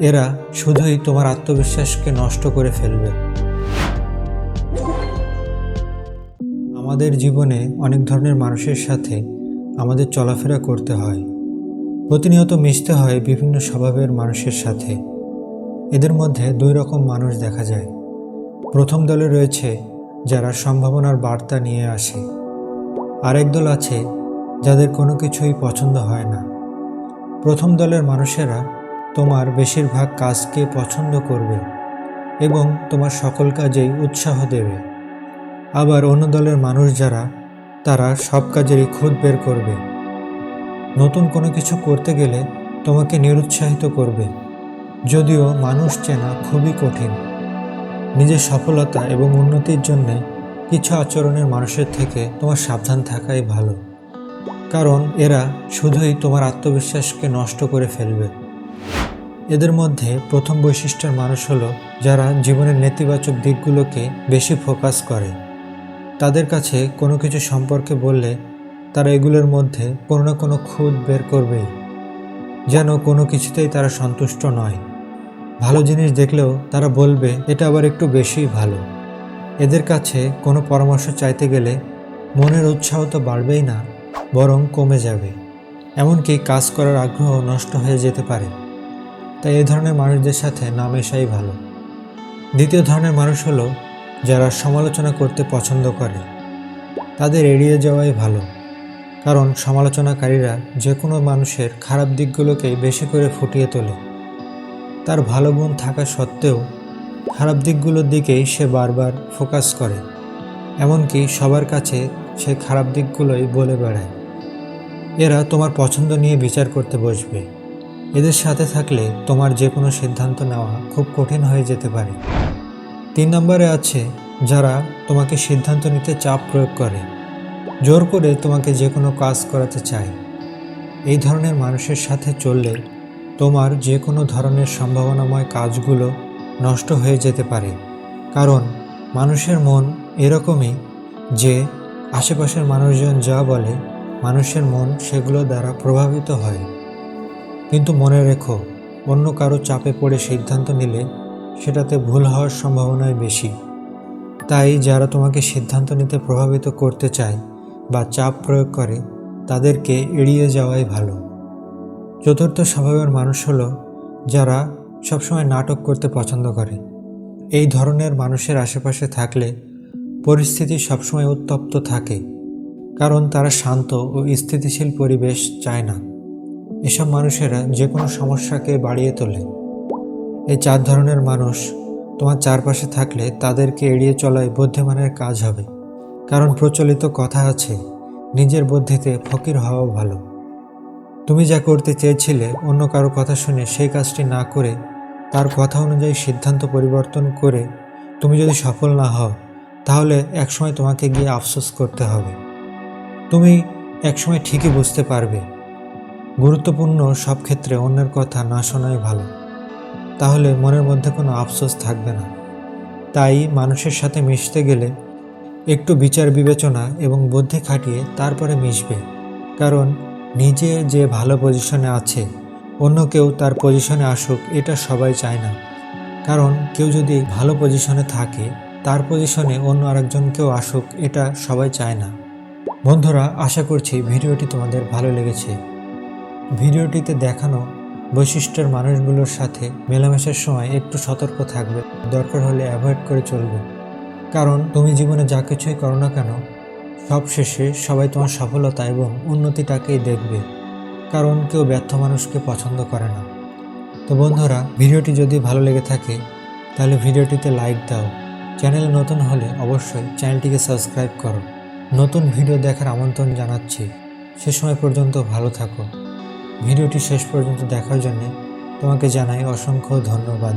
এরা শুধুই তোমার আত্মবিশ্বাসকে নষ্ট করে ফেলবে। আমাদের জীবনে অনেক ধরনের মানুষের সাথে আমাদের চলাফেরা করতে হয়। প্রতিনিয়ত মিশতে হয় বিভিন্ন স্বভাবের মানুষের সাথে। এদের মধ্যে দুই রকম মানুষ দেখা যায়। প্রথম দলে রয়েছে যারা সম্ভাবনার বার্তা নিয়ে আসে, আরেক দল আছে যাদের কোনো কিছুই পছন্দ হয় না। প্রথম দলের মানুষেরা তোমার বেশিরভাগ কাজকে পছন্দ করবে এবং তোমার সকল কাজেই উৎসাহ দেবে। আবার অন্য দলের মানুষ যারা, তারা সব কাজেরই খুঁত বের করবে। নতুন কোনো কিছু করতে গেলে তোমাকে নিরুৎসাহিত করবে। যদিও মানুষ চেনা খুবই কঠিন। নিজের সফলতা এবং উন্নতির জন্যে কিছু আচরণের মানুষের থেকে তোমার সাবধান থাকাই ভালো, কারণ এরা শুধুই তোমার আত্মবিশ্বাসকে নষ্ট করে ফেলবে। এদের মধ্যে প্রথম বৈশিষ্ট্যের মানুষ হলো যারা জীবনের নেতিবাচক দিকগুলোকে বেশি ফোকাস করে। তাদের কাছে কোনো কিছু সম্পর্কে বললে তারা এগুলোর মধ্যে কোনো না কোনো খুঁত বের করবেই, যেন কোনো কিছুতেই তারা সন্তুষ্ট নয়। ভালো জিনিস দেখলেও তারা বলবে এটা আবার একটু বেশিই ভালো। এদের কাছে কোনো পরামর্শ চাইতে গেলে মনের উৎসাহ তো বাড়বেই না, বরং কমে যাবে। এমনকি কাজ করার আগ্রহ নষ্ট হয়ে যেতে পারে। তাই এই ধরনের মানুষদের সাথে না মেশাই ভালো। দ্বিতীয় ধরনের মানুষ হলো যারা সমালোচনা করতে পছন্দ করে। তাদের এড়িয়ে যাওয়াই ভালো, কারণ সমালোচনাকারীরা যে কোনো মানুষের খারাপ দিকগুলোকেই বেশি করে ফুটিয়ে তোলে। তার ভালো গুণ থাকা সত্ত্বেও খারাপ দিকগুলোর দিকেই সে বারবার ফোকাস করে, এমনকি সবার কাছে সে খারাপ দিকগুলোই বলে বেড়ায়। এরা তোমার পছন্দ নিয়ে বিচার করতে বসবে। এদের সাথে থাকলে তোমার যে কোনো সিদ্ধান্ত নেওয়া খুব কঠিন হয়ে যেতে পারে। 3 নম্বরে আছে যারা তোমাকে সিদ্ধান্ত নিতে চাপ প্রয়োগ করে, জোর করে তোমাকে যে কোনো কাজ করাতে চায়। এই ধরনের মানুষের সাথে চললে তোমার যে কোনো ধরনের সম্ভাবনাময় কাজগুলো নষ্ট হয়ে যেতে পারে, কারণ মানুষের মন এরকমই যে আশেপাশের মানুষজন যা বলে মানুষের মন সেগুলো দ্বারা প্রভাবিত হয়। কিন্তু মনে রেখো, অন্য কারো চাপে পড়ে সিদ্ধান্ত নিলে সেটাতে ভুল হওয়ার সম্ভাবনাই বেশি। তাই যারা তোমাকে সিদ্ধান্ত নিতে প্রভাবিত করতে চায় বা চাপ প্রয়োগ করে তাদেরকে এড়িয়ে যাওয়াই ভালো। চতুর্থ স্বভাবের মানুষ হলো যারা সবসময় নাটক করতে পছন্দ করে। এই ধরনের মানুষের আশেপাশে থাকলে পরিস্থিতি সবসময় উত্তপ্ত থাকে, কারণ তারা শান্ত ও স্থিতিশীল পরিবেশ চায় না। এসব মানুষেরা যে কোনো সমস্যাকে বাড়িয়ে তোলে। এই 4 ধরনের মানুষ তোমার চারপাশে থাকলে তাদেরকে এড়িয়ে চলাই বুদ্ধিমানের কাজ হবে, কারণ প্রচলিত কথা আছে, নিজের বুদ্ধিতে ফকির হওয়া ভালো। তুমি যা করতে চেয়েছিলে অন্য কারো কথা শুনে সেই কাজটি না করে তার কথা অনুযায়ী সিদ্ধান্ত পরিবর্তন করে তুমি যদি সফল না হও, তাহলে একসময় তোমাকে গিয়ে আফসোস করতে হবে। তুমি একসময় ঠিকই বুঝতে পারবে গুরুত্বপূর্ণ সব ক্ষেত্রে অন্যের কথা না শোনাই ভালো, তাহলে মনের মধ্যে কোনো আফসোস থাকবে না। তাই মানুষের সাথে মিশতে গেলে একটু বিচার বিবেচনা এবং বুদ্ধি খাটিয়ে তারপরে মিশবে, কারণ নিজে যে ভালো পজিশনে আছে অন্য কেউ তার পজিশনে আসুক এটা সবাই চায় না। কারণ কেউ যদি ভালো পজিশনে থাকে তার পজিশনে অন্য আরেকজনকেও আসুক এটা সবাই চায় না। বন্ধুরা, আশা করছি ভিডিওটি তোমাদের ভালো লেগেছে। ভিডিওটিতে দেখানো বৈশিষ্ট্যের মানুষগুলোর সাথে মেলামেশার সময় একটু সতর্ক থাকবে, দরকার হলে অ্যাভয়েড করে চলবে। কারণ তুমি জীবনে যা কিছুই করো না কেন, সব শেষে সবাই তোমার সফলতা এবং উন্নতিটাকেই দেখবে, কারণ কেউ ব্যর্থ মানুষকে পছন্দ করে না। তো বন্ধুরা, ভিডিওটি যদি ভালো লেগে থাকে তাহলে ভিডিওটিতে লাইক দাও। চ্যানেলে নতুন হলে অবশ্যই চ্যানেলটিকে সাবস্ক্রাইব করো। নতুন ভিডিও দেখার আমন্ত্রণ জানাচ্ছি। সে সময় পর্যন্ত ভালো থাকো। ভিডিওটি শেষ পর্যন্ত দেখার জন্য তোমাকে জানাই অসংখ্য ধন্যবাদ।